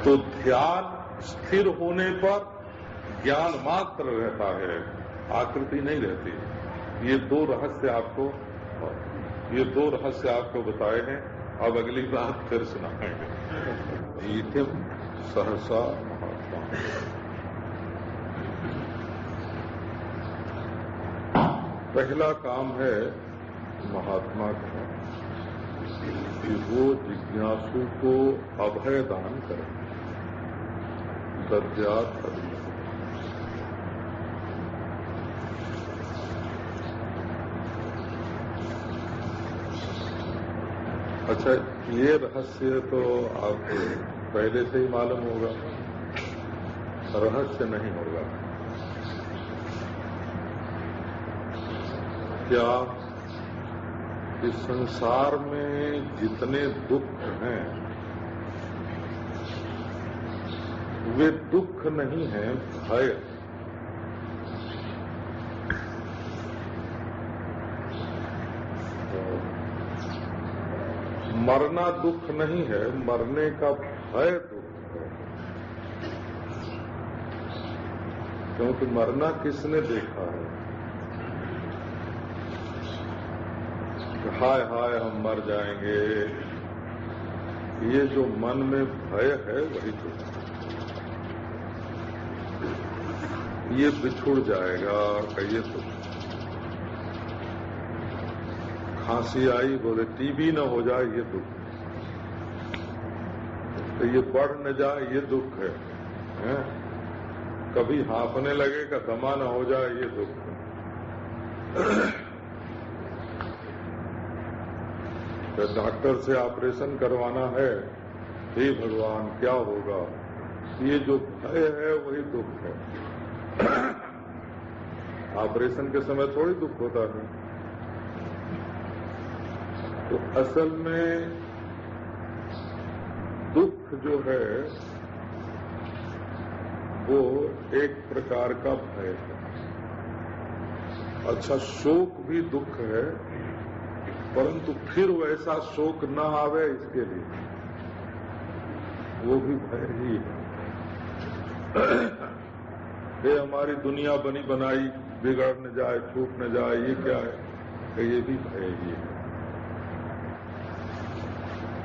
तो ध्यान स्थिर होने पर ज्ञान मात्र रहता है, आकृति नहीं रहती। ये दो रहस्य आपको बताए हैं। अब अगली बात फिर सुनाएंगे। जीतिम सहसा महात्मा। पहला काम है महात्मा का कि वो जिज्ञासु को अभय दान करें। दर्जात अभी अच्छा, ये रहस्य तो आपको पहले से ही मालूम होगा, रहस्य नहीं होगा। क्या इस संसार में जितने दुख हैं वे दुख नहीं है, भय। मरना दुख नहीं है, मरने का भय दुख है। क्योंकि मरना किसने देखा है? हाय हाय हम मर जाएंगे, ये जो मन में भय है वही दुख है। ये बिछुड़ जाएगा, कहिए तो खांसी आई, बोले टीबी न हो जाए, ये दुख। तो ये बढ़ न जाए, ये दुख है, हैं? कभी हाँफने लगे का दमा न हो जाए, ये दुख है। तो डॉक्टर से ऑपरेशन करवाना है, हे भगवान क्या होगा? ये जो भय है वही दुख है। ऑपरेशन के समय थोड़ी दुख होता है। तो असल में दुख जो है वो एक प्रकार का भय है। अच्छा, शोक भी दुख है, परंतु फिर वैसा शोक न आवे इसके लिए वो भी भय ही है। ये हमारी दुनिया बनी बनाई बिगड़ न जाए, छूट न जाए, ये क्या है? कि ये भी भय ही है।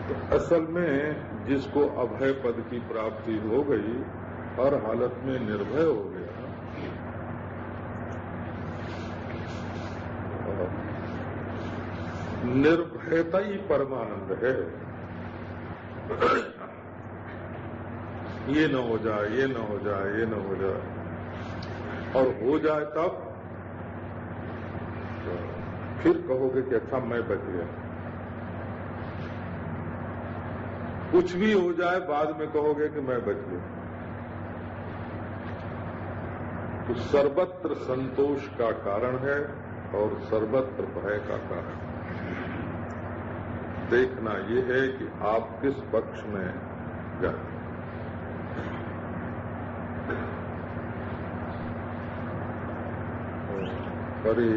तो असल में जिसको अभय पद की प्राप्ति हो गई, हर हालत में निर्भय हो गया, निर्भयता ही परमानंद है। ये न हो जाए, ये न हो जाए, ये न हो जाए, और हो जाए तब फिर कहोगे कि अच्छा मैं बच गया। कुछ भी हो जाए बाद में कहोगे कि मैं बच गया। तो सर्वत्र संतोष का कारण है और सर्वत्र भय का कारण। देखना ये है कि आप किस पक्ष में जाए। अरे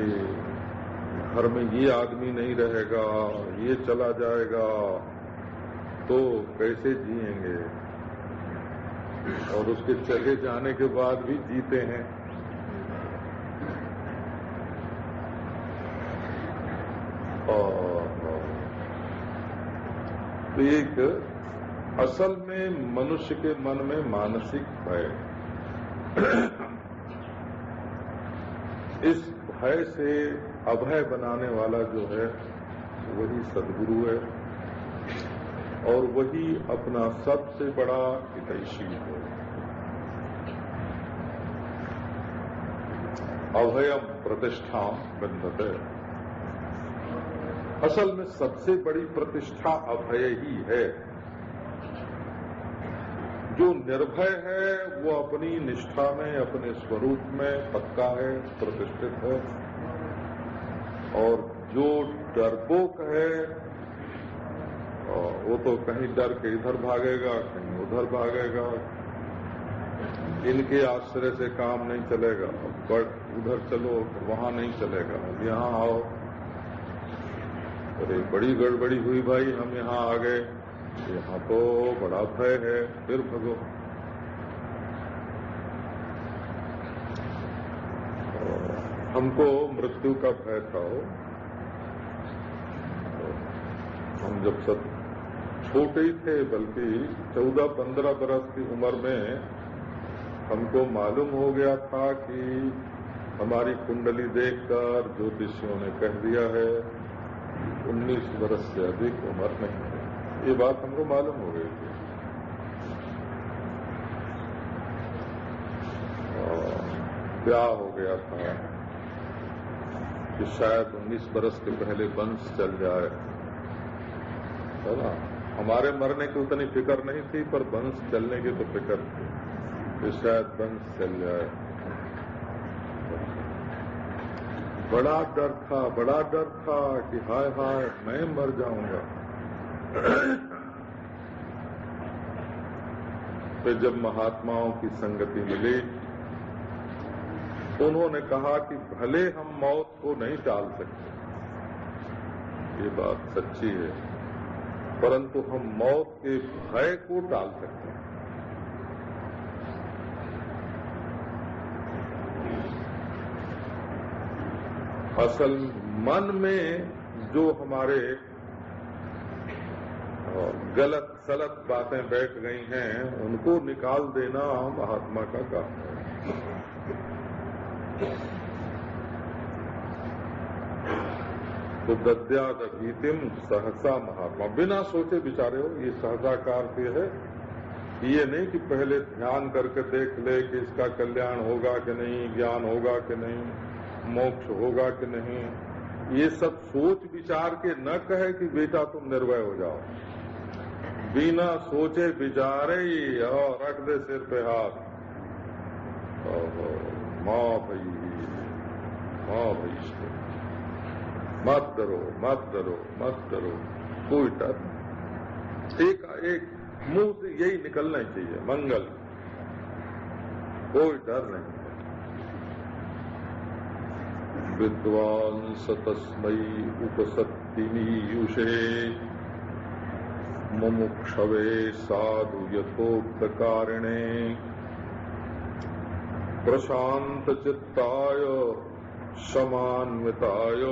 घर में ये आदमी नहीं रहेगा, ये चला जाएगा, तो कैसे जिएंगे? और उसके चले जाने के बाद भी जीते हैं। तो एक असल में मनुष्य के मन में मानसिक भय, इस भय से अभय बनाने वाला जो है वही सद्गुरु है और वही अपना सबसे बड़ा हितैषी है। अभयम प्रतिष्ठा बंधते। असल में सबसे बड़ी प्रतिष्ठा अभय ही है। जो निर्भय है वो अपनी निष्ठा में, अपने स्वरूप में पक्का है, प्रतिष्ठित है। और जो डरपोक है वो तो कहीं डर के इधर भागेगा, कहीं उधर भागेगा। इनके आश्रय से काम नहीं चलेगा, उधर चलो, वहां नहीं चलेगा, यहाँ आओ। अरे बड़ी गड़बड़ी हुई भाई, हम यहाँ आ गए, यहाँ तो बड़ा भय है, फिर भगो। हमको मृत्यु का भय था। हम जब सब छोटे ही थे, बल्कि 14-15 बरस की उम्र में हमको मालूम हो गया था कि हमारी कुंडली देखकर ज्योतिषियों ने कह दिया है 19 वर्ष से अधिक उम्र नहीं है। ये बात हमको मालूम हो गई थी। ब्याह हो गया था कि शायद 19 वर्ष के पहले वंश चल जाए, है ना। हमारे मरने की उतनी फिक्र नहीं थी, पर वंश चलने की तो फिक्र थी कि शायद वंश चल जाए। बड़ा डर था कि हाय हाय मैं मर जाऊंगा। फिर जब महात्माओं की संगति मिली, उन्होंने कहा कि भले हम मौत को नहीं टाल सकते, ये बात सच्ची है, परंतु हम मौत के भय को टाल सकते हैं। असल मन में जो हमारे गलत सलत बातें बैठ गई हैं, उनको निकाल देना महात्मा का काम है। तो दद्यादभीतिम सहसा महात्मा, बिना सोचे विचारे हो, ये सहजाकार से है। ये नहीं कि पहले ध्यान करके देख ले कि इसका कल्याण होगा कि नहीं, ज्ञान होगा कि नहीं, मोक्ष होगा कि नहीं। ये सब सोच विचार के न कहे कि बेटा तुम निर्भय हो जाओ। बिना सोचे विचारे और रख दे सिर पे हाथ, माँ भाई मत डरो, कोई डर नहीं। एक मुंह से यही निकलना ही चाहिए, मंगल, कोई डर नहीं। विद्वांस तस्मै उपसत्तिनीयुषे मुमुक्षवे साधु यथोक्तकारिणे प्रशांत चित्ताय समान्विताय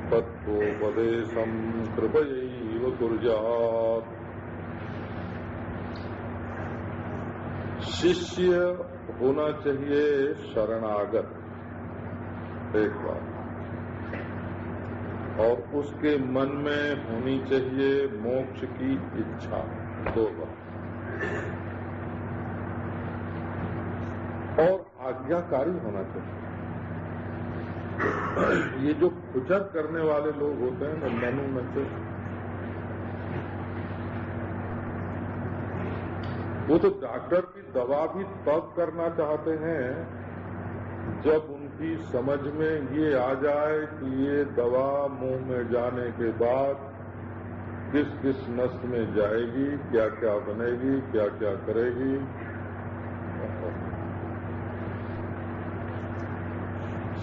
तत्वोपदेशं कृपयैव कुर्यात्। शिष्य होना चाहिए शरणागत, एक बात, और उसके मन में होनी चाहिए मोक्ष की इच्छा, दो बात, और आज्ञाकारी होना चाहिए। ये जो खुचर करने वाले लोग होते हैं ना मनु में से, वो तो डॉक्टर की दवा भी तब करना चाहते हैं जब उनकी समझ में ये आ जाए कि ये दवा मुंह में जाने के बाद किस किस नस में जाएगी, क्या क्या बनेगी, क्या क्या करेगी।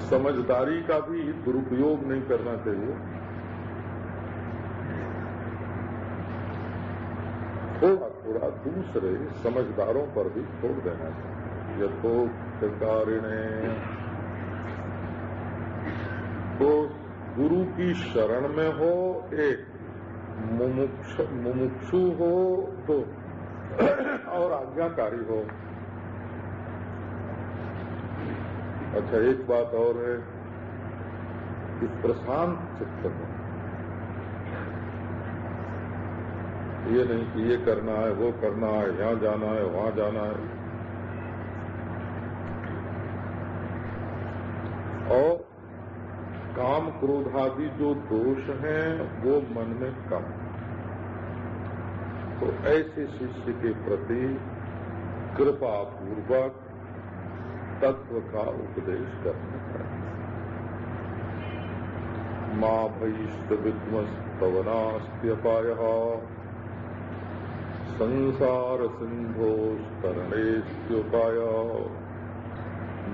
समझदारी का भी दुरुपयोग नहीं करना चाहिए। थोड़ा थोड़ा दूसरे समझदारों पर भी छोड़ देना चाहिए। यथोक्तकारिणे, तो गुरु की शरण में हो, एक मुमुक्षु हो तो और आज्ञाकारी हो। अच्छा, एक बात और है कि प्रशांत चित्त हो, ये नहीं कि ये करना है, वो करना है, यहाँ जाना है, वहाँ जाना है। और काम क्रोध आदि जो दोष हैं वो मन में कम। तो ऐसे शिष्य के प्रति कृपा पूर्वक तत्व का उपदेश करना चाहिए। मां भयिष्ठ विद्मस्तवनास्त्यपायः संसार सिन्धोस्तरणेस्त्युपायः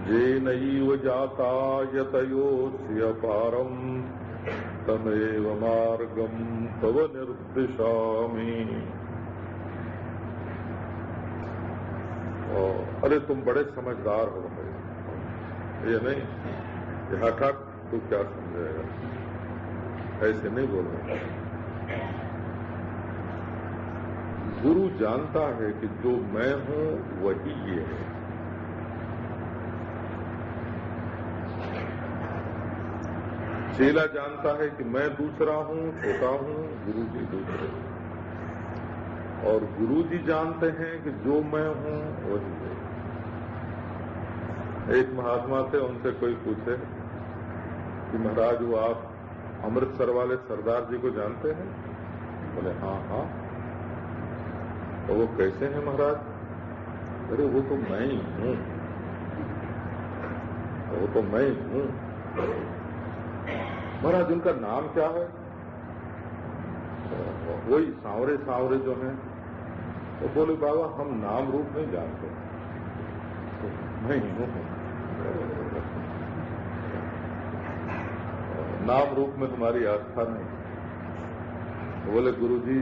येनैव जाता यतयोऽस्य पारम् तमेव मार्गम तव निर्दिशामि। अरे तुम बड़े समझदार हो भाई, ये नहीं कि हठात तू क्या समझेगा, ऐसे नहीं बोलना। गुरु जानता है कि जो मैं हूं वही ये है। चेला जानता है कि मैं दूसरा हूं, छोटा हूं, गुरु जी दूसरे। और गुरु जी जानते हैं कि जो मैं हूं वही है। एक महात्मा थे, उनसे कोई पूछे कि महाराज वो आप अमृतसर वाले सरदार जी को जानते हैं? बोले हाँ हाँ। तो वो कैसे हैं महाराज? अरे वो तो मैं ही हूं, वो तो मैं ही हूं। महाराज उनका नाम क्या है? वही सांवरे सांवरे जो हैं। तो बोले बाबा हम नाम रूप नहीं जानते, तो मैं ही हूं। नाम रूप में तुम्हारी आस्था नहीं। बोले गुरु जी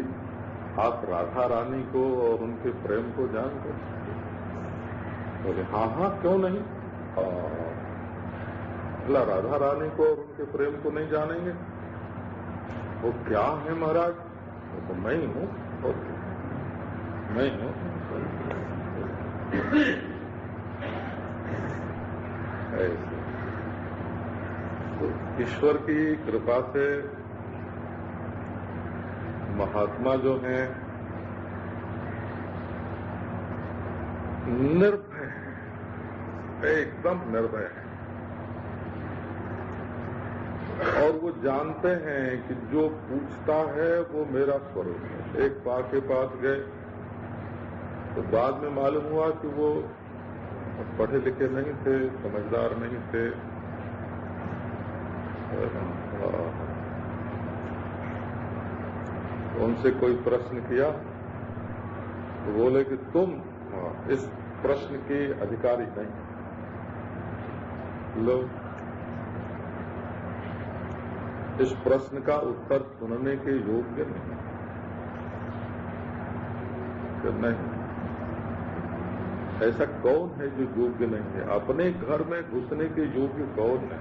आप राधा रानी को और उनके प्रेम को जानते? बोले हाँ हाँ क्यों नहीं। राधा रानी को और उनके प्रेम को नहीं जानेंगे? वो क्या है महाराज? वो तो मैं ही हूं, और मैं ही हूं। ऐसे तो ईश्वर की कृपा से महात्मा जो हैं निर्भय है, एकदम निर्भय है। और वो जानते हैं कि जो पूछता है वो मेरा स्वरूप है। एक पा के पास गए तो बाद में मालूम हुआ कि वो पढ़े लिखे नहीं थे, समझदार नहीं थे। उनसे कोई प्रश्न किया तो बोले कि तुम इस प्रश्न के अधिकारी नहीं, लो इस प्रश्न का उत्तर सुनने के योग्य नहीं। नहीं, ऐसा कौन है जो योग्य नहीं है? अपने घर में घुसने के योग्य कौन है?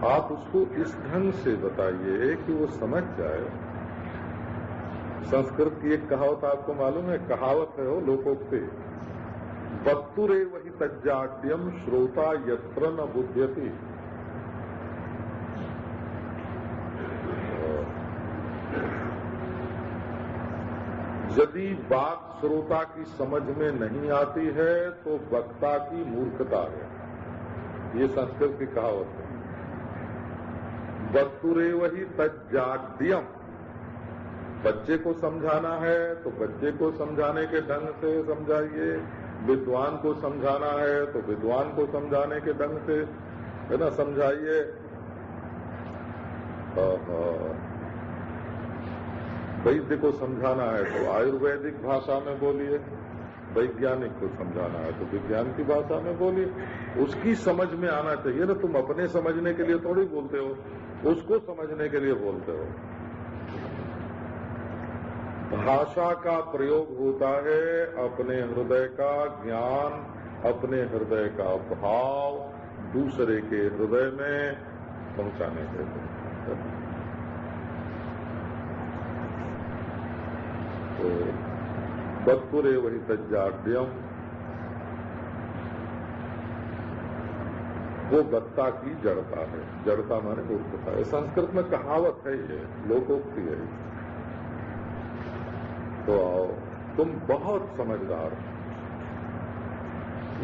आप उसको इस ढंग से बताइए कि वो समझ जाए। संस्कृत की एक कहावत आपको मालूम है? कहावत है वो लोकोक्ति, वक्तुरे वही तज्जाड्यम श्रोता यत्र न बुध्यति। यदि बात श्रोता की समझ में नहीं आती है तो वक्ता की मूर्खता है। ये संस्कृत की कहावत है। वक्तुरेव ही तज्जाड्यम, बच्चे को समझाना है तो बच्चे को समझाने के ढंग से समझाइए, विद्वान को समझाना है तो विद्वान को समझाने के ढंग से है ना समझाइए। वैद्य को समझाना है तो आयुर्वेदिक भाषा में बोलिए, वैज्ञानिक को समझाना है तो विज्ञान की भाषा में बोलिए। उसकी समझ में आना चाहिए ना। तुम अपने समझने के लिए थोड़ी बोलते हो, उसको समझने के लिए बोलते हो। भाषा का प्रयोग होता है अपने हृदय का ज्ञान, अपने हृदय का भाव दूसरे के हृदय में पहुंचाने के लिए। तो वक्तुरे वही तज्जाड्यम, वो वक्ता की जड़ता है। जड़ता माने मूर्खता है। संस्कृत में कहावत है, ये लोकोक्ति है। तो आओ, तुम बहुत समझदार हो।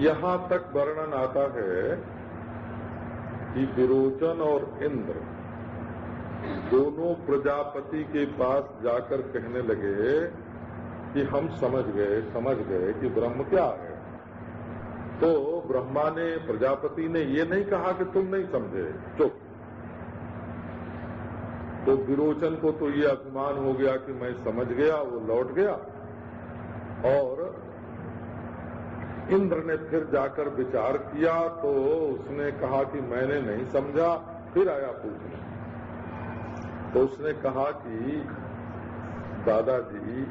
यहां तक वर्णन आता है कि विरोचन और इंद्र दोनों प्रजापति के पास जाकर कहने लगे कि हम समझ गए कि ब्रह्म क्या है। तो ब्रह्मा ने, प्रजापति ने ये नहीं कहा कि तुम नहीं समझे, चुप। तो विरोचन को तो ये अभिमान हो गया कि मैं समझ गया, वो लौट गया। और इंद्र ने फिर जाकर विचार किया तो उसने कहा कि मैंने नहीं समझा, फिर आया पूछने। तो उसने कहा कि दादाजी,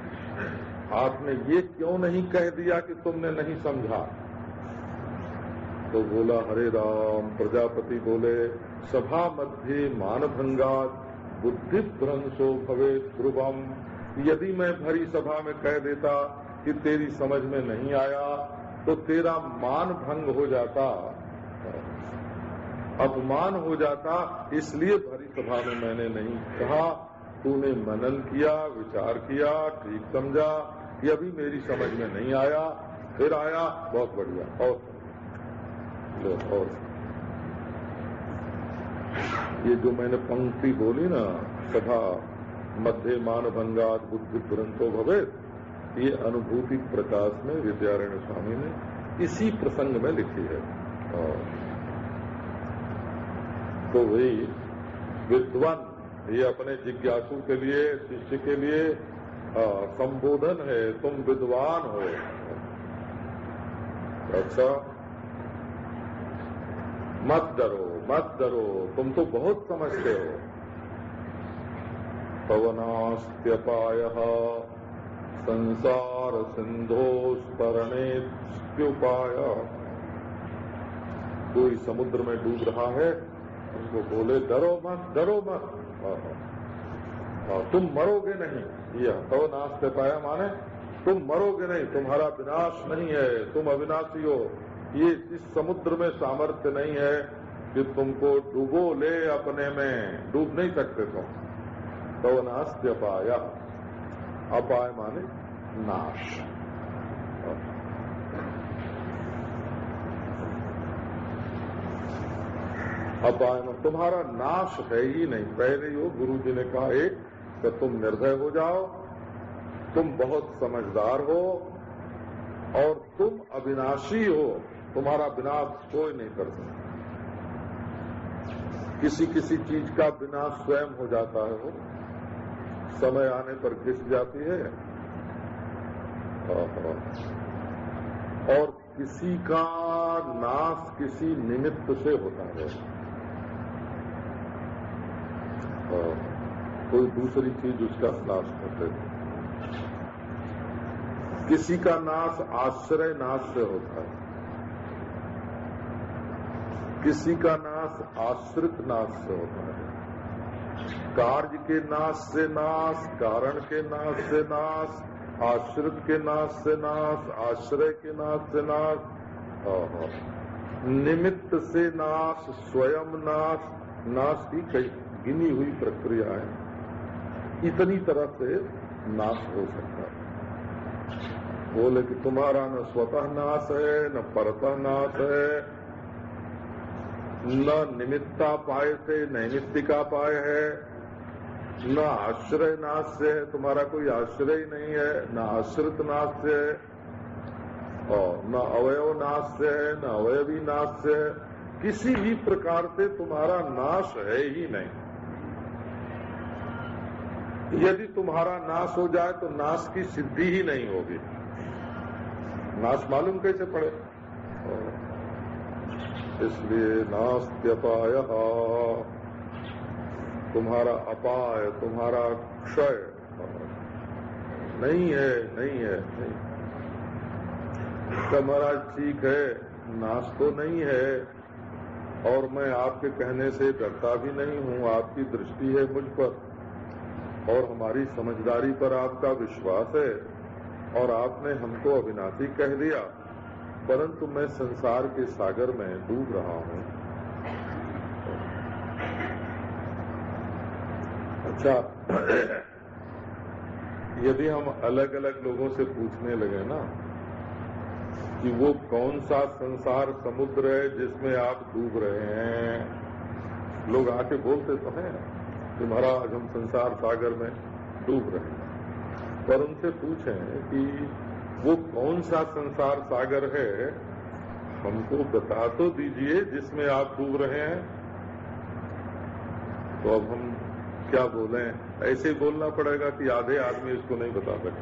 आपने ये क्यों नहीं कह दिया कि तुमने नहीं समझा? तो बोला, हरे राम। प्रजापति बोले, सभा मध्य मानभंगात बुद्धि भ्रंशो भवेत् ध्रुवम। यदि मैं भरी सभा में कह देता कि तेरी समझ में नहीं आया तो तेरा मान भंग हो जाता, अपमान हो जाता। इसलिए भरी सभा में मैंने नहीं कहा। तूने मनन किया, विचार किया, ठीक समझा कि अभी मेरी समझ में नहीं आया, फिर आया, बहुत बढ़िया। और ये जो मैंने पंक्ति बोली ना, सभा मध्य मानभंगात बुद्धि भ्रंशो भवेत्, ये अनुभूति प्रकाश में विद्यारण्य स्वामी ने इसी प्रसंग में लिखी है। तो वही विद्वान, ये अपने जिज्ञासु के लिए, शिष्य के लिए संबोधन है, तुम विद्वान हो। अच्छा, मत डरो, तुम तो बहुत समझते हो। पवनास्त्यपायः संसार सिंधोस्तरणेत्युपाय। कोई समुद्र में डूब रहा है, उनको बोले डरो मत, तुम मरोगे नहीं। यह पवनास्त्यपाय माने तुम मरोगे नहीं, तुम्हारा विनाश नहीं है, तुम अविनाशी हो। ये इस समुद्र में सामर्थ्य नहीं है कि तुमको डूबो ले, अपने में डूब नहीं सकते तुम। पवनास्त्यपाय, अपाय माने नाश। अपाय में तुम्हारा नाश है ही नहीं। पहले ही गुरु जी ने कहा एक कि तुम निर्भय हो जाओ, तुम बहुत समझदार हो और तुम अविनाशी हो, तुम्हारा विनाश कोई नहीं कर सकता। किसी किसी चीज का विनाश स्वयं हो जाता है, वो समय आने पर घिस जाती है, और किसी का नाश किसी निमित्त से होता है। कोई दूसरी चीज उसका नाश करते थे। किसी का नाश आश्रय नाश से होता है, किसी का नाश आश्रित नाश से होता है। कार्य के नाश से नाश, कारण के नाश से नाश, आश्रित के नाश से नाश, आश्रय के नाश से नाश, निमित्त से नाश, स्वयं नाश। नाश की कई गिनी हुई प्रक्रिया है। इतनी तरह से नाश हो सकता है। बोले कि तुम्हारा न स्वतः नाश है, न परतः नाश है, न निमित्तापाय से नैमित्तिकापाय है, न आश्रय नाश से है, तुम्हारा कोई आश्रय नहीं है, न आश्रित नाश से है, और न अवयव नाश से है, न अवयवी नाश से है। किसी भी प्रकार से तुम्हारा नाश है ही नहीं। यदि तुम्हारा नाश हो जाए तो नाश की सिद्धि ही नहीं होगी। नाश मालूम कैसे पड़े? इसलिए नास्त्यपायः, तुम्हारा अपाय, तुम्हारा क्षय नहीं है, नहीं है, नहीं। तो महाराज ठीक है, नाश तो नहीं है, और मैं आपके कहने से डरता भी नहीं हूं। आपकी दृष्टि है मुझ पर और हमारी समझदारी पर आपका विश्वास है, और आपने हमको अविनाशी कह दिया, परंतु मैं संसार के सागर में डूब रहा हूं। अच्छा, यदि हम अलग अलग लोगों से पूछने लगे ना कि वो कौन सा संसार समुद्र है जिसमें आप डूब रहे हैं, लोग आके बोलते तो हैं कि महाराज हम संसार सागर में डूब रहे हैं। पर उनसे पूछें कि वो कौन सा संसार सागर है, हमको बता तो दीजिए जिसमें आप डूब रहे हैं। तो अब हम क्या बोलें? ऐसे ही बोलना पड़ेगा कि आधे आदमी इसको नहीं बता सकते।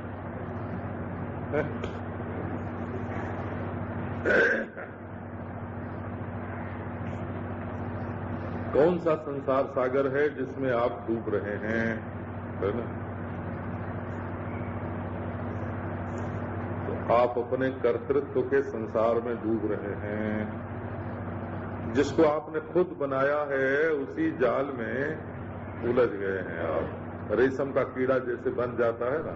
कौन सा संसार सागर है जिसमें आप डूब रहे हैं, है ना? तो आप अपने कर्तृत्व के संसार में डूब रहे हैं। जिसको आपने खुद बनाया है उसी जाल में उलझ गए हैं आप। रेशम का कीड़ा जैसे बन जाता है ना,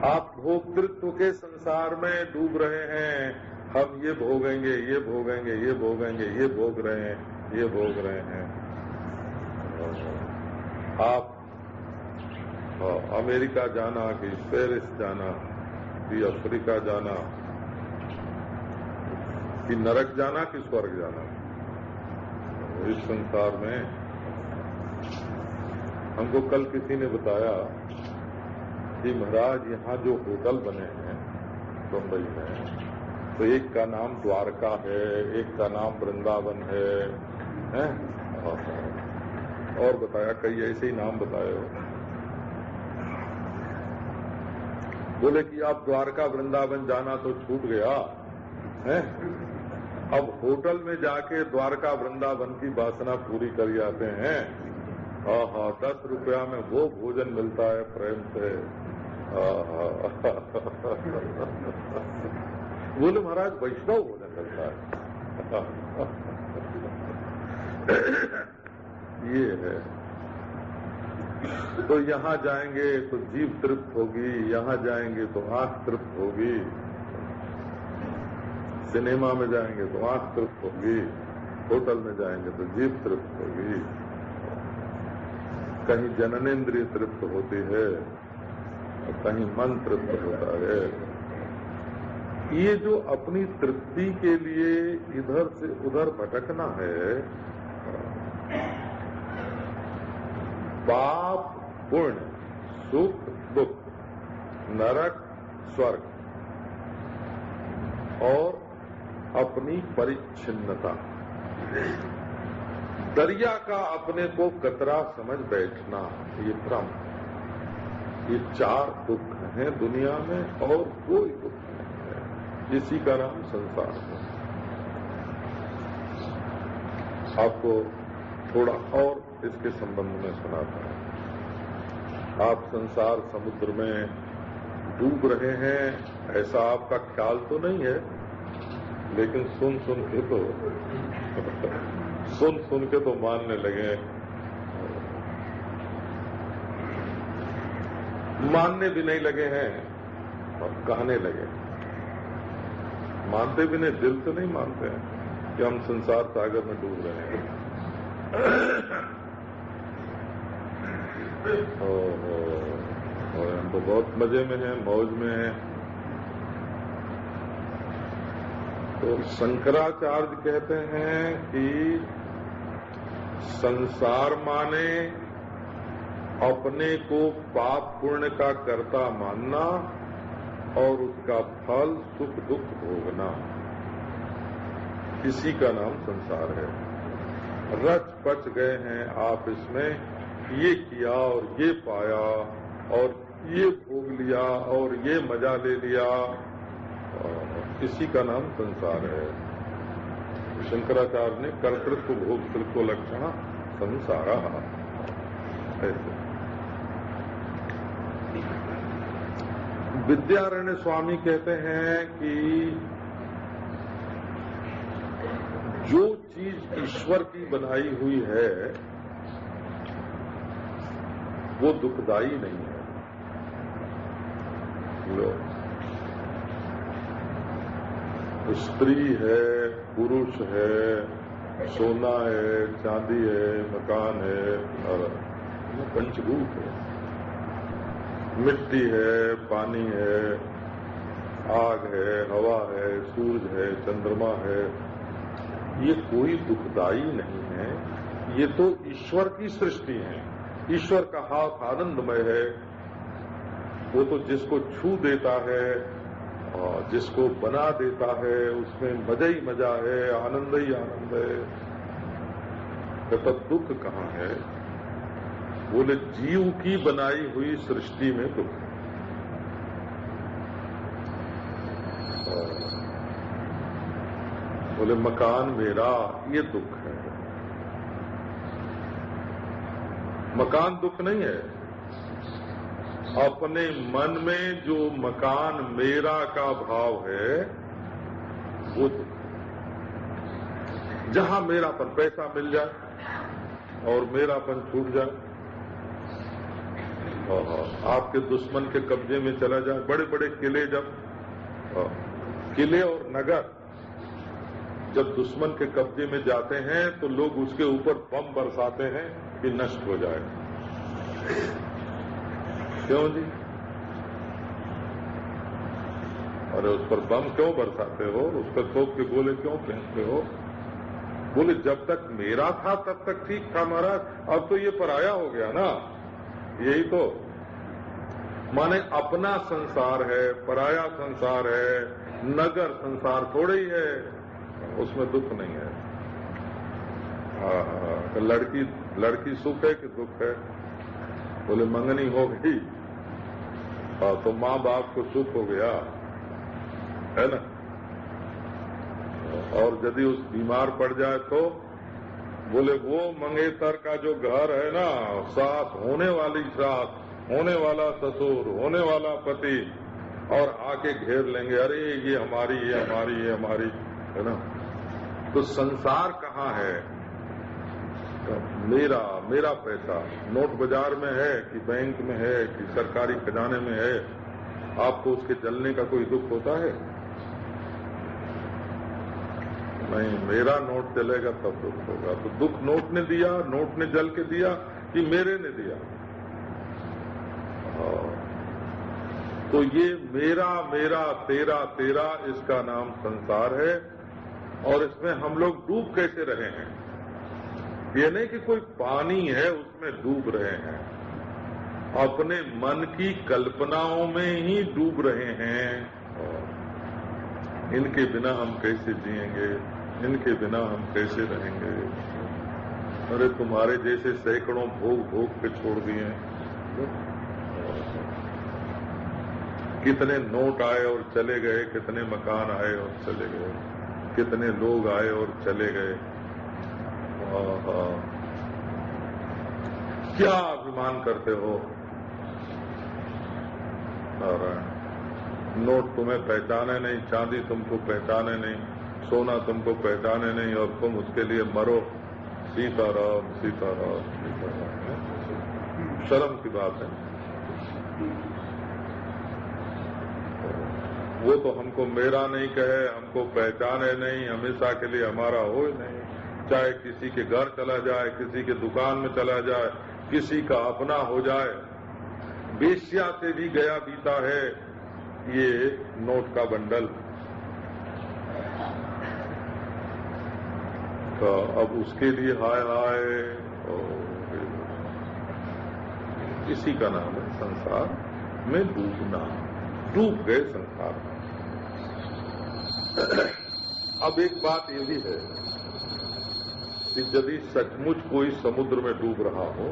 आप भोक्तृत्व के संसार में डूब रहे हैं। हम ये भोगेंगे, ये भोगेंगे, ये भोगेंगे, ये भोग रहे हैं, ये भोग रहे हैं। आप अमेरिका जाना कि पेरिस जाना कि अफ्रीका जाना कि नरक जाना कि स्वर्ग जाना, इस संसार में हमको कल किसी ने बताया कि महाराज यहाँ जो होटल बने हैं बम्बई में, तो एक का नाम द्वारका है, एक का नाम वृंदावन है, हैं? और बताया कई ऐसे ही नाम बताए हो। बोले कि आप द्वारका वृंदावन जाना तो छूट गया है, अब होटल में जाके द्वारका वृंदावन की वासना पूरी कर जाते हैं। 10 रुपया में वो भोजन मिलता है प्रेम से। बोले महाराज वैष्णव भोजन मिलता है। ये है। तो यहाँ जाएंगे तो जीभ तृप्त होगी, यहाँ जाएंगे तो आंख तृप्त होगी, सिनेमा में जाएंगे तो आंख तृप्त होगी, होटल में जाएंगे तो जीभ तृप्त होगी, कहीं जननेन्द्रिय तृप्त होती है, कहीं मन तृप्त होता है। ये जो अपनी तृप्ति के लिए इधर से उधर भटकना है, पाप पुण्य, सुख दुख, नरक स्वर्ग और अपनी परिच्छिन्नता, दरिया का अपने को कतरा समझ बैठना, ये भ्रम, ये 4 दुख हैं दुनिया में और कोई दुख नहीं है। इसी का नाम संसार है। आपको थोड़ा और इसके संबंध में सुनाता हूं। आप संसार समुद्र में डूब रहे हैं ऐसा आपका ख्याल तो नहीं है, लेकिन सुन सुन के तो मानने लगे, मानने भी नहीं लगे हैं और कहने लगे। मानते भी नहीं, दिल से नहीं मानते हैं कि हम संसार सागर में डूब रहे हैं। और हम तो बहुत मजे में हैं, मौज में हैं। तो शंकराचार्य कहते हैं कि संसार माने अपने को पाप पुण्य का कर्ता मानना और उसका फल सुख दुख भोगना, इसी का नाम संसार है। रच पच गए हैं आप इसमें, ये किया और ये पाया और ये भोग लिया और ये मजा ले लिया, इसी का नाम संसार है। शंकराचार्य ने कर्तृत्व भोक्तृत्व लक्षण संसारा ऐसे। विद्यारण्य स्वामी कहते हैं कि जो चीज ईश्वर की बनाई हुई है वो दुखदाई नहीं है। स्त्री है, पुरुष है, सोना है, चांदी है, मकान है और पंचभूत है, मिट्टी है, पानी है, आग है, हवा है, सूरज है, चंद्रमा है, ये कोई दुखदाई नहीं है। ये तो ईश्वर की सृष्टि है। ईश्वर का हाथ आनंदमय है। वो तो जिसको छू देता है और जिसको बना देता है उसमें मजा ही मजा है, आनंद ही आनंद है। तब दुख कहाँ है? बोले जीव की बनाई हुई सृष्टि में दुख है। बोले मकान मेरा, ये दुख है। मकान दुख नहीं है, अपने मन में जो मकान मेरा का भाव है वो दुख। जहां मेरापन, पैसा मिल जाए और मेरापन छूट जाए, आपके दुश्मन के कब्जे में चला जाए। बड़े बड़े किले, जब किले और नगर जब दुश्मन के कब्जे में जाते हैं तो लोग उसके ऊपर बम बरसाते हैं कि नष्ट हो जाए। क्यों जी? अरे उस पर बम क्यों बरसाते हो, उस पर तोप के गोले क्यों फेंकते हो? बोले जब तक मेरा था तब तक ठीक था महाराज, अब तो ये पराया हो गया ना। यही तो माने अपना संसार है, पराया संसार है, नगर संसार थोड़े ही है, उसमें दुख नहीं है। लड़की सुख है कि दुख है? बोले मंगनी हो गई तो माँ बाप को सुख हो गया, है ना। और यदि उस बीमार पड़ जाए तो बोले वो मंगेतर का जो घर है ना, साथ होने वाली साथ, होने वाला ससुर, होने वाला पति, और आके घेर लेंगे, अरे ये हमारी, ये हमारी, ये हमारी, है ना। तो संसार कहाँ है? तो मेरा पैसा नोट बाजार में है कि बैंक में है कि सरकारी खजाने में है, आपको उसके जलने का कोई दुख होता है? नहीं, मेरा नोट चलेगा तब दुख होगा। तो दुख नोट ने दिया, नोट ने जल के दिया कि मेरे ने दिया? तो ये मेरा मेरा तेरा तेरा, इसका नाम संसार है। और इसमें हम लोग डूब कैसे रहे हैं? ये नहीं कि कोई पानी है उसमें डूब रहे हैं, अपने मन की कल्पनाओं में ही डूब रहे हैं। इनके बिना हम कैसे जिएंगे, इनके बिना हम कैसे रहेंगे? अरे तुम्हारे जैसे सैकड़ों भोग भोग के छोड़ दिए, कितने नोट आए और चले गए, कितने मकान आए और चले गए, कितने लोग आए और चले गए। क्या अभिमान करते हो? और नोट तुम्हें पहचाने नहीं, चांदी तुमको पहचाने नहीं, सोना तुमको पहचाने नहीं, और तुम उसके लिए मरो सीताराम सीताराम सीताराम। शर्म की बात है। वो तो हमको मेरा नहीं कहे, हमको पहचाने नहीं, हमेशा के लिए हमारा हो ही नहीं। चाहे किसी के घर चला जाए, किसी के दुकान में चला जाए, किसी का अपना हो जाए, बेश्या से भी गया बीता है ये नोट का बंडल। तो अब उसके लिए हाय हाय, इसी का नाम है संसार में डूबना। डूब गए संसार में। अब एक बात ये भी है कि यदि सचमुच कोई समुद्र में डूब रहा हो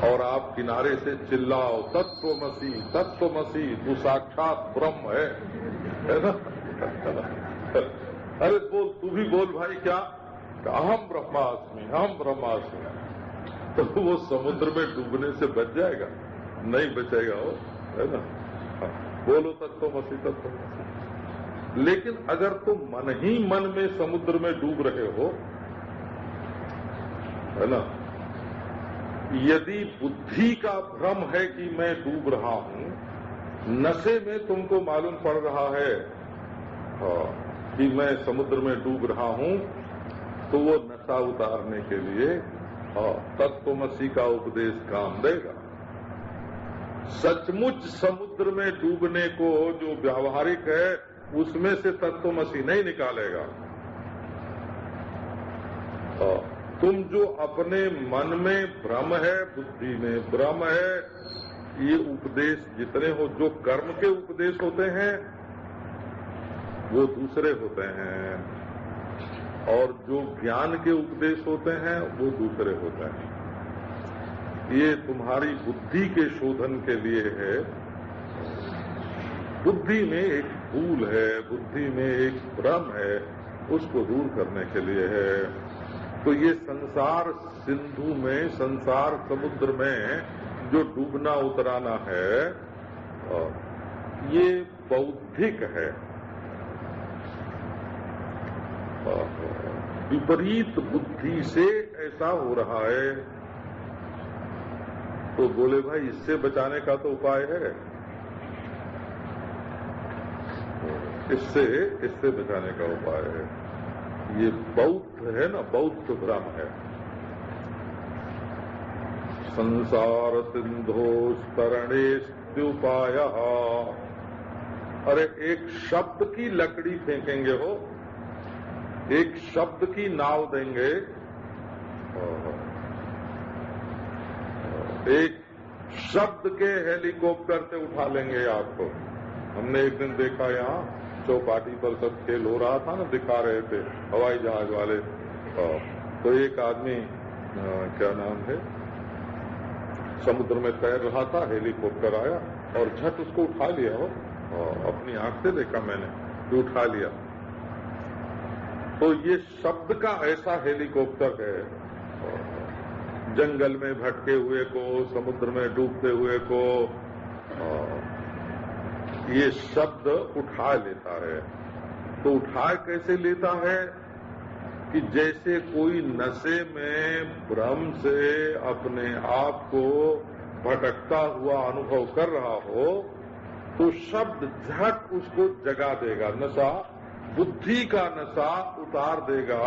और आप किनारे से चिल्लाओ तत्वमसि तत्वमसि, तू साक्षात ब्रह्म है ना। अरे बोल, तू भी बोल भाई, क्या? अहम ब्रह्मास्मि, हम ब्रह्मास्मि। तो वो समुद्र में डूबने से बच जाएगा? नहीं बचेगा वो, है ना। बोलो तत्वमसि तत्वमसि। लेकिन अगर तुम मन ही मन में समुद्र में डूब रहे हो, है ना, यदि बुद्धि का भ्रम है कि मैं डूब रहा हूं, नशे में तुमको मालूम पड़ रहा है कि मैं समुद्र में डूब रहा हूं, तो वो नशा उतारने के लिए तत्वमसि का उपदेश काम देगा। सचमुच समुद्र में डूबने को जो व्यावहारिक है उसमें से तत्वमसि नहीं निकालेगा। तुम जो अपने मन में भ्रम है, बुद्धि में भ्रम है, ये उपदेश जितने हो, जो कर्म के उपदेश होते हैं वो दूसरे होते हैं, और जो ज्ञान के उपदेश होते हैं वो दूसरे होते हैं। ये तुम्हारी बुद्धि के शोधन के लिए है। बुद्धि में एक भूल है, बुद्धि में एक भ्रम है, उसको दूर करने के लिए है। तो ये संसार सिंधु में, संसार समुद्र में जो डूबना उतराना है, ये बौद्धिक है। विपरीत बुद्धि से ऐसा हो रहा है। तो बोले भाई इससे बचाने का तो उपाय है, इससे बचाने का उपाय है। ये बौद्ध है ना, बौद्ध भ्रम है। संसार सिंधोस्तरणेस्त्युपायः। अरे एक शब्द की लकड़ी फेंकेंगे हो, एक शब्द की नाव देंगे, एक शब्द के हेलीकॉप्टर से उठा लेंगे आपको। हमने एक दिन देखा यहाँ चौपाटी पर सब खेल हो रहा था ना, दिखा रहे थे हवाई जहाज वाले। तो एक आदमी क्या नाम है, समुद्र में तैर रहा था, हेलीकॉप्टर आया और झट उसको उठा लिया हो। अपनी आंख से देखा मैंने कि उठा लिया। तो ये शब्द का ऐसा हेलीकॉप्टर है, जंगल में भटके हुए को, समुद्र में डूबते हुए को ये शब्द उठा लेता है। तो उठा कैसे लेता है कि जैसे कोई नशे में भ्रम से अपने आप को भटकता हुआ अनुभव कर रहा हो, तो शब्द झट उसको जगा देगा, नशा, बुद्धि का नशा उतार देगा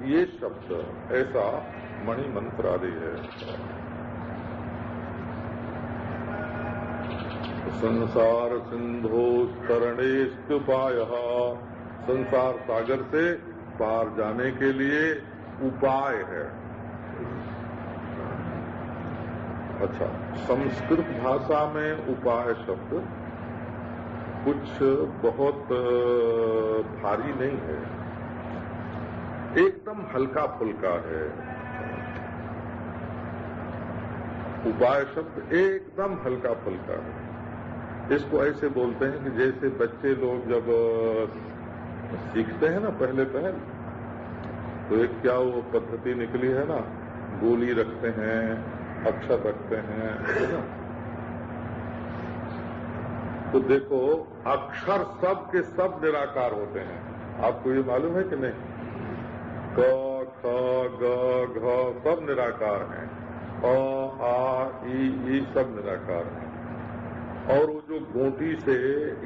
ये शब्द। ऐसा मणि मंत्र आदि है। संसार सिंधोस्तरणेस्त्युपायः। संसार सागर से पार जाने के लिए उपाय है। अच्छा, संस्कृत भाषा में उपाय शब्द कुछ बहुत भारी नहीं है, एकदम हल्का फुल्का है। उपाय शब्द एकदम हल्का फुल्का है। इसको ऐसे बोलते हैं कि जैसे बच्चे लोग जब सीखते हैं ना पहले तो एक क्या वो पद्धति निकली है ना, गोली रखते हैं, अक्षर रखते हैं, है ना। तो देखो अक्षर सब के सब निराकार होते हैं। आपको ये मालूम है कि नहीं? क, ख, ग, घ सब निराकार हैं। अ, आ, ई सब निराकार हैं। और वो जो गोटी से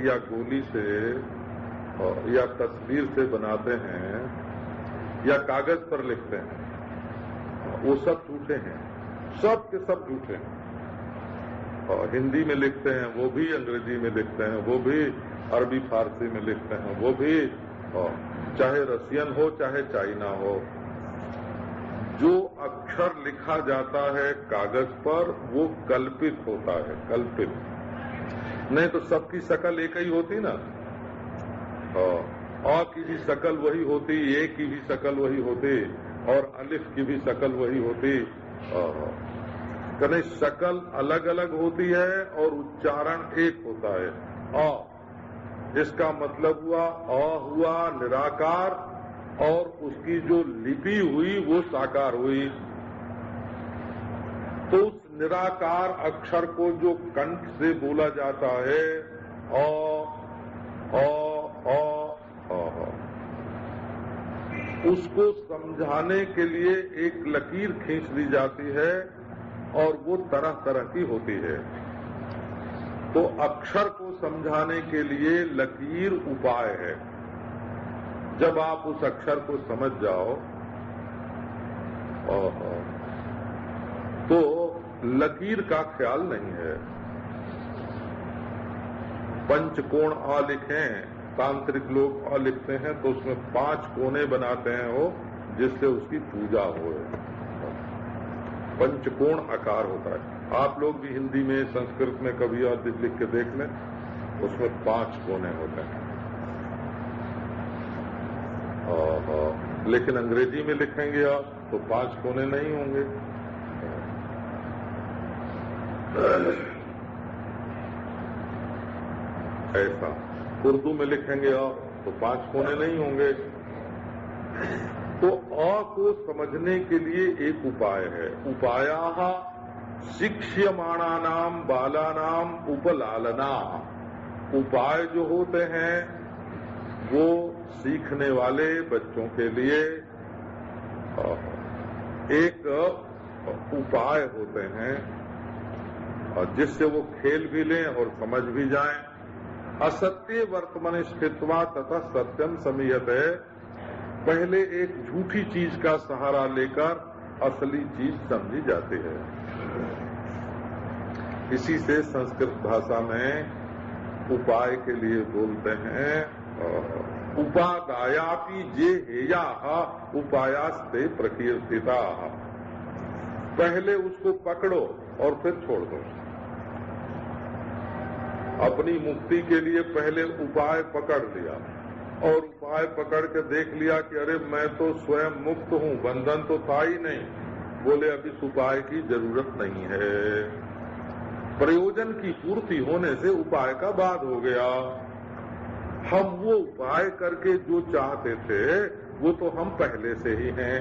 या गोली से या तस्वीर से बनाते हैं या कागज पर लिखते हैं, वो सब झूठे हैं, सब के सब झूठे हैं। और हिंदी में लिखते हैं वो भी, अंग्रेजी में लिखते हैं वो भी, अरबी फारसी में लिखते हैं वो भी, चाहे रसियन हो चाहे चाइना हो। जो अक्षर लिखा जाता है कागज पर वो कल्पित होता है, कल्पित। नहीं तो सबकी शकल एक ही होती ना। अ की भी शकल वही होती, ए की भी शकल वही होती, और अलिफ की भी शकल वही होती। कहीं शकल अलग अलग होती है और उच्चारण एक होता है। अ, इसका मतलब हुआ अ हुआ निराकार, और उसकी जो लिपि हुई वो साकार हुई। तो उस निराकार अक्षर को जो कंठ से बोला जाता है उसको समझाने के लिए एक लकीर खींच दी जाती है, और वो तरह तरह की होती है। तो अक्षर को समझाने के लिए लकीर उपाय है। जब आप उस अक्षर को समझ जाओ तो लकीर का ख्याल नहीं है। पंचकोण अ लिखें, तांत्रिक लोग अ लिखते हैं तो उसमें 5 कोने बनाते हैं वो, जिससे उसकी पूजा हो। पंचकोण आकार होता है। आप लोग भी हिंदी में, संस्कृत में कभी और लिख के देख लें, उसमें 5 कोने होते हैं। लेकिन अंग्रेजी में लिखेंगे आप तो 5 कोने नहीं होंगे। ऐसा उर्दू में लिखेंगे अ तो 5 कोने नहीं होंगे। तो अ को समझने के लिए एक उपाय है। उपायाः शिक्ष्यमाणानाम बालानाम उपलालना। उपाय जो होते हैं वो सीखने वाले बच्चों के लिए एक उपाय होते हैं जिससे वो खेल भी लें और समझ भी जाएं। असत्य वर्तमान स्थित्वा तथा सत्यम समीयते। पहले एक झूठी चीज का सहारा लेकर असली चीज समझी जाती है। इसी से संस्कृत भाषा में उपाय के लिए बोलते हैं उपादायापि जे हेया उपायास्ते प्रकीर्तिता। पहले उसको पकड़ो और फिर छोड़ दो। अपनी मुक्ति के लिए पहले उपाय पकड़ लिया और उपाय पकड़ के देख लिया कि अरे मैं तो स्वयं मुक्त हूँ, बंधन तो था ही नहीं। बोले अब इस उपाय की जरूरत नहीं है। प्रयोजन की पूर्ति होने से उपाय का बाद हो गया। हम वो उपाय करके जो चाहते थे वो तो हम पहले से ही हैं।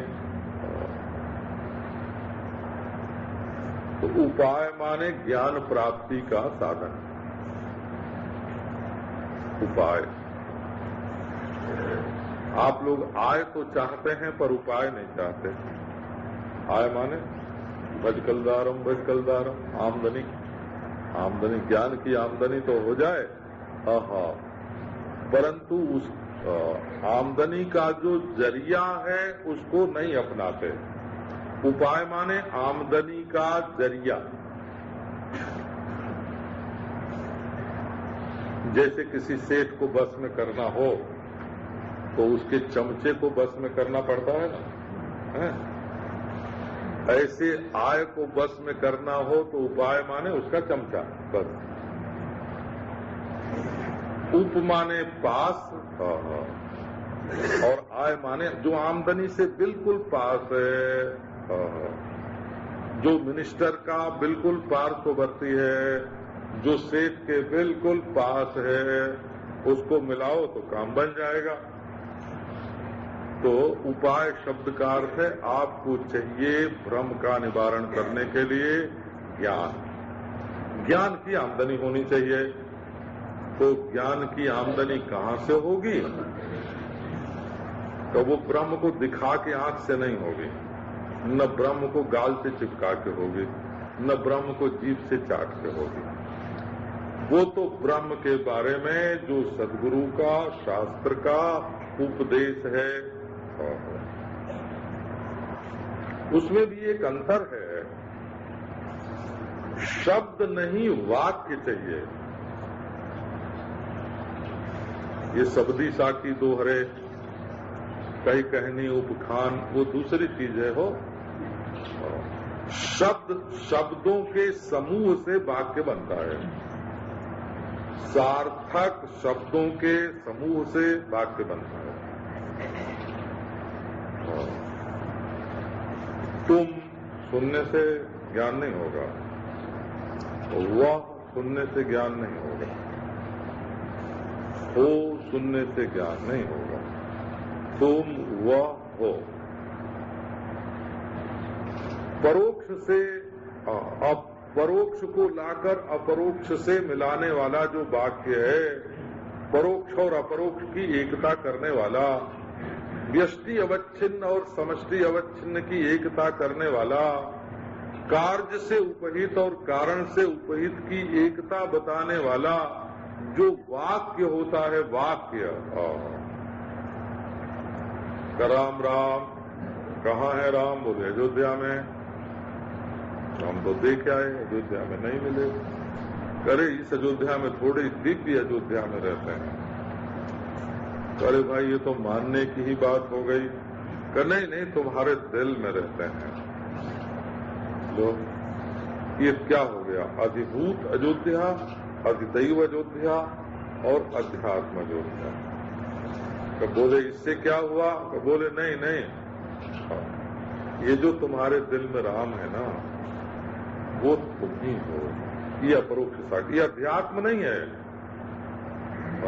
तो उपाय माने ज्ञान प्राप्ति का साधन। उपाय आप लोग आय तो चाहते हैं पर उपाय नहीं चाहते। आय माने भजकलदारम आमदनी। आमदनी ज्ञान की आमदनी तो हो जाए, परंतु उस आमदनी का जो जरिया है उसको नहीं अपनाते। उपाय माने आमदनी का जरिया। जैसे किसी सेठ को बस में करना हो तो उसके चमचे को बस में करना पड़ता है ना, है? ऐसे आय को बस में करना हो तो उपाय माने उसका चमचा बस। उप माने पास और आय माने जो आमदनी से बिल्कुल पास है, जो मिनिस्टर का बिल्कुल पार्श्ववर्ती है, जो सेठ के बिल्कुल पास है, उसको मिलाओ तो काम बन जाएगा। तो उपाय शब्द का अर्थ है आपको चाहिए भ्रम का निवारण करने के लिए ज्ञान। ज्ञान की आमदनी होनी चाहिए। तो ज्ञान की आमदनी कहाँ से होगी? तो वो ब्रह्म को दिखा के आंख से नहीं होगी, न ब्रह्म को गाल से चिपका के होगी, न ब्रह्म को जीभ से चाट के होगी। वो तो ब्रह्म के बारे में जो सद्गुरु का शास्त्र का उपदेश है, उसमें भी एक अंतर है। शब्द नहीं वाक्य चाहिए। ये सबदी साकी दोहरे कई कहनी उपखान वो दूसरी चीज है हो। शब्दों के समूह से वाक्य बनता है। सार्थक शब्दों के समूह से वाक्य बनता है। तुम सुनने से ज्ञान नहीं होगा, वह सुनने से ज्ञान नहीं होगा, हो सुनने से ज्ञान नहीं होगा, तुम वह हो। परोक्ष से अब परोक्ष को लाकर अपरोक्ष से मिलाने वाला जो वाक्य है, परोक्ष और अपरोक्ष की एकता करने वाला, व्यष्टि अवच्छिन्न और समष्टि अवच्छिन्न की एकता करने वाला, कार्य से उपहित और कारण से उपहित की एकता बताने वाला जो वाक्य होता है, वाक्य। राम राम कहाँ है राम? बोले अयोध्या में। हम तो देख आए, अयोध्या में नहीं मिले। अरे इस अयोध्या में थोड़ी दिव्य अयोध्या में रहते हैं। अरे भाई ये तो मानने की ही बात हो गई। नहीं नहीं तुम्हारे दिल में रहते हैं। लो ये क्या हो गया? अधिभूत अयोध्या, अधिदैव अयोध्या और अध्यात्म अयोध्या। तो बोले इससे क्या हुआ? तो बोले नहीं नहीं, ये जो तुम्हारे दिल में राम है ना वो तुम ही हो। ये अपरोक्ष साक्षी, ये अध्यात्म नहीं है।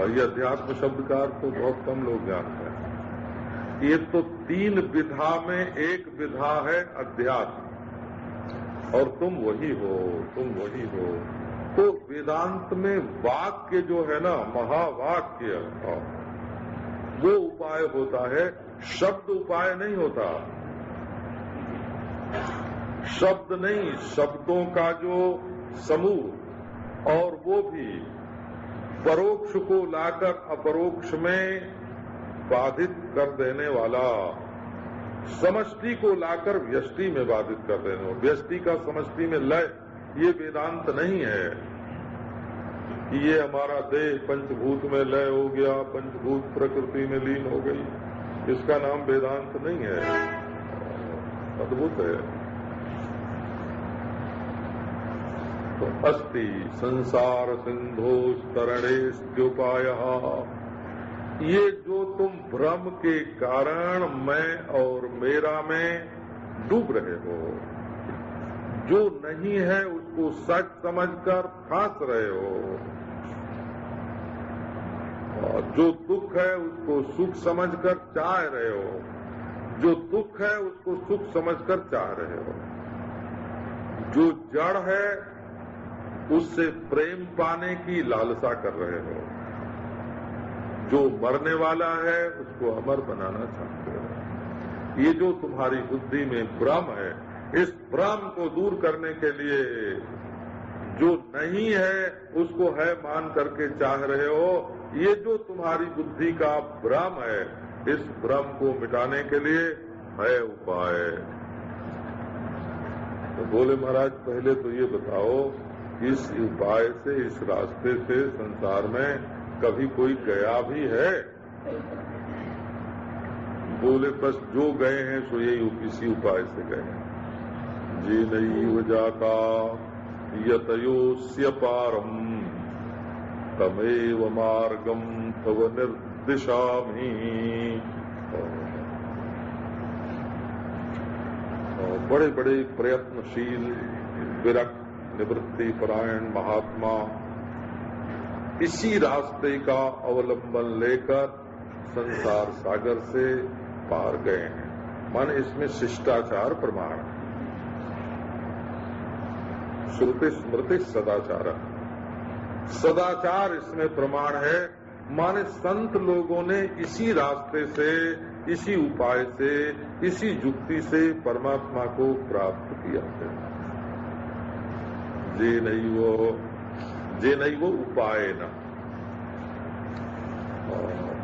ये अध्यात्म शब्द का अर्थ तो बहुत कम लोग जानते हैं। ये तो 3 विधा में एक विधा है अध्यात्म, और तुम वही हो, तुम वही हो। तो वेदांत में वाक्य जो है ना, महावाक्य, वो उपाय होता है, शब्द उपाय नहीं होता। शब्द नहीं, शब्दों का जो समूह, और वो भी परोक्ष को लाकर अपरोक्ष में बाधित कर देने वाला, समष्टि को लाकर व्यष्टि में बाधित कर देने वाला, व्यष्टि का समष्टि में लय, ये वेदांत नहीं है कि ये हमारा देह पंचभूत में लय हो गया, पंचभूत प्रकृति में लीन हो गई, इसका नाम वेदांत नहीं है। अद्भुत है। तो अस्ति संसार सिंधोस्तरणेस्त्युपायः, ये जो तुम भ्रम के कारण मैं और मेरा में डूब रहे हो, जो नहीं है उसको सच समझकर फांस रहे हो, और जो दुख है उसको सुख समझकर चाह रहे हो, जो दुख है उसको सुख समझकर चाह रहे हो, जो जड़ है उससे प्रेम पाने की लालसा कर रहे हो, जो मरने वाला है उसको अमर बनाना चाहते हो। ये जो तुम्हारी बुद्धि में भ्रम है, इस भ्रम को दूर करने के लिए जो नहीं है उसको है मान करके चाह रहे हो, ये जो तुम्हारी बुद्धि का भ्रम है, इस भ्रम को मिटाने के लिए है उपाय। तो बोले महाराज पहले तो ये बताओ, इस उपाय से, इस रास्ते से संसार में कभी कोई गया भी है? बोले बस जो गए हैं सो यही किसी उपाय से गए हैं। जे नैव जाता यतयोस्य पारम तमेव मार्गम तव निर्दिशामि। बड़े बड़े प्रयत्नशील विरक्त निवृत्ति परायण महात्मा इसी रास्ते का अवलंबन लेकर संसार सागर से पार गए हैं। माने इसमें शिष्टाचार प्रमाण है, श्रुति स्मृति सदाचार, सदाचार इसमें प्रमाण है। माने संत लोगों ने इसी रास्ते से, इसी उपाय से, इसी युक्ति से परमात्मा को प्राप्त किया है। जे नैव उपायेन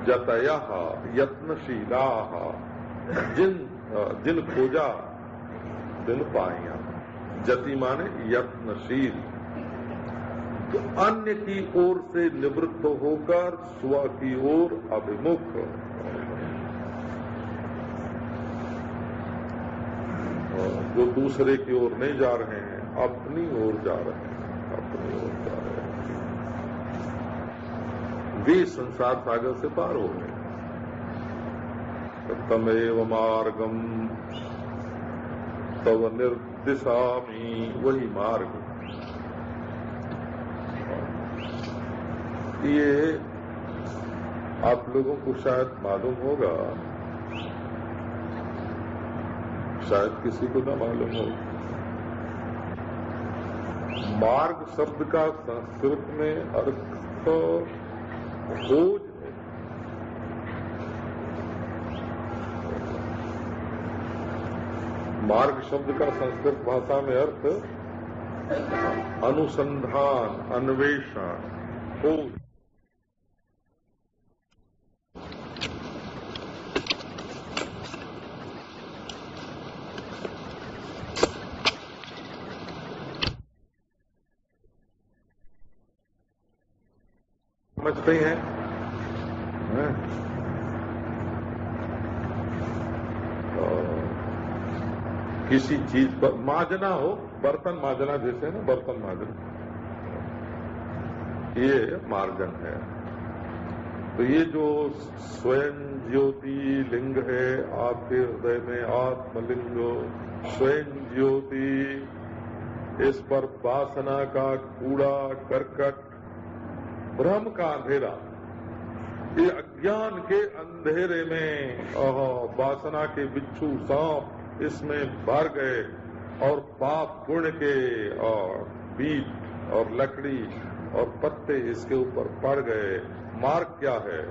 जतयः यत्नशीलाः, जिन खोजा तिन पाया। जति माने यत्नशील, तो अन्य की ओर से निवृत्त होकर स्व की ओर अभिमुख, जो दूसरे की ओर नहीं जा रहे हैं, अपनी ओर जा रहे हैं, अपनी ओर जा रहे हैं, वे संसार सागर से पार हो गए। तमेव मार्गम तव निर्दिशामि, वही मार्ग। ये आप लोगों को शायद मालूम होगा, शायद किसी को न मालूम हो। मार्ग शब्द का संस्कृत में अर्थ खोज है। मार्ग शब्द का संस्कृत भाषा में अर्थ अनुसंधान, अन्वेषण, खोज। समझते हैं? किसी चीज पर माजना हो, बर्तन माजना जैसे ना, बर्तन माजना, ये मार्जन है। तो ये जो स्वयं ज्योति लिंग है आपके हृदय में, आत्मलिंग स्वयं ज्योति, इस पर वासना का कूड़ा करकट, भ्रम का अंधेरा, ये अज्ञान के अंधेरे में वासना के बिच्छू सांप इसमें भर गए और पाप पुण्य के और बीट और लकड़ी और पत्ते इसके ऊपर पड़ गए। मार्ग क्या है?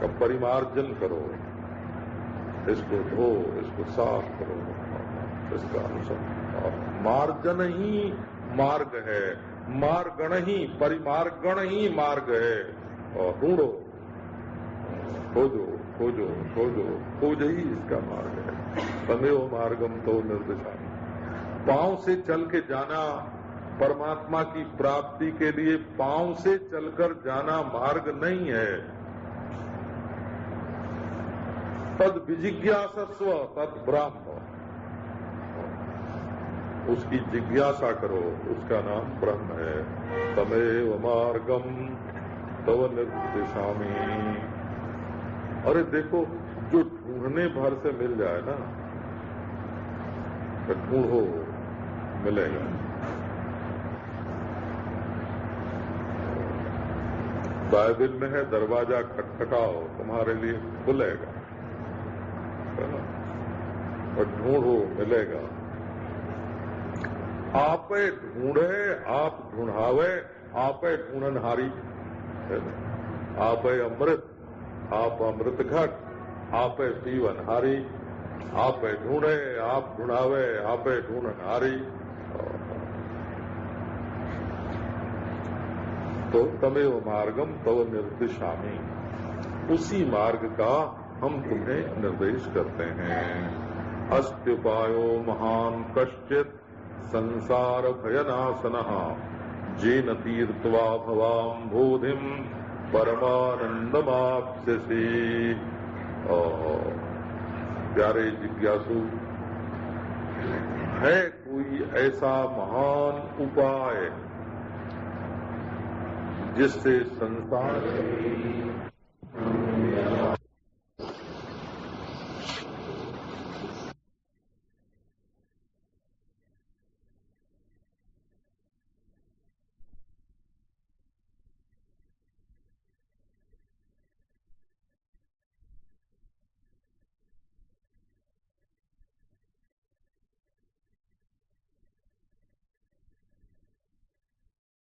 कब परिमार्जन करो, इसको धो, इसको साफ करो, इसका अनुसरण। मार्जन ही मार्ग है, मार्गण ही परिमार्गण ही मार्ग है। और ढूंढो, खोजो खोजो खोजो, खोज ही इसका मार्ग है। तमेव मार्गम तो निर्दिशा। पांव से चल के जाना परमात्मा की प्राप्ति के लिए पांव से चलकर जाना मार्ग नहीं है। तद विजिज्ञासस्व तद ब्रह्म, उसकी जिज्ञासा करो, उसका नाम ब्रह्म है। तमेव मार्गम तव निर्दिशामि। अरे देखो, जो ढूंढने भर से मिल जाए ना, तो ढूंढो मिलेगा। बाइबिल में है दरवाजा खटखटाओ तुम्हारे लिए खुलेगा, है ना? और ढूंढो मिलेगा। आपे ढूंढे आप ढूंढावे, आपे ढूंढनहारी। आपे अमृत आप अमृत घट, आपे पीवनहारी। आपे ढूंढे आप ढूंढावे, आपे ढूंढनहारी। तो तमेव मार्गम तव निर्दिशामि, उसी मार्ग का हम तुम्हें निर्देश करते हैं। अस्त्युपायो महान कश्चित संसार भयनाशनः जेन तीर्त्वा भवाम बोधिम परमानंदमाप्स्यसि। प्यारे जिज्ञासु, है कोई ऐसा महान उपाय जिससे संसार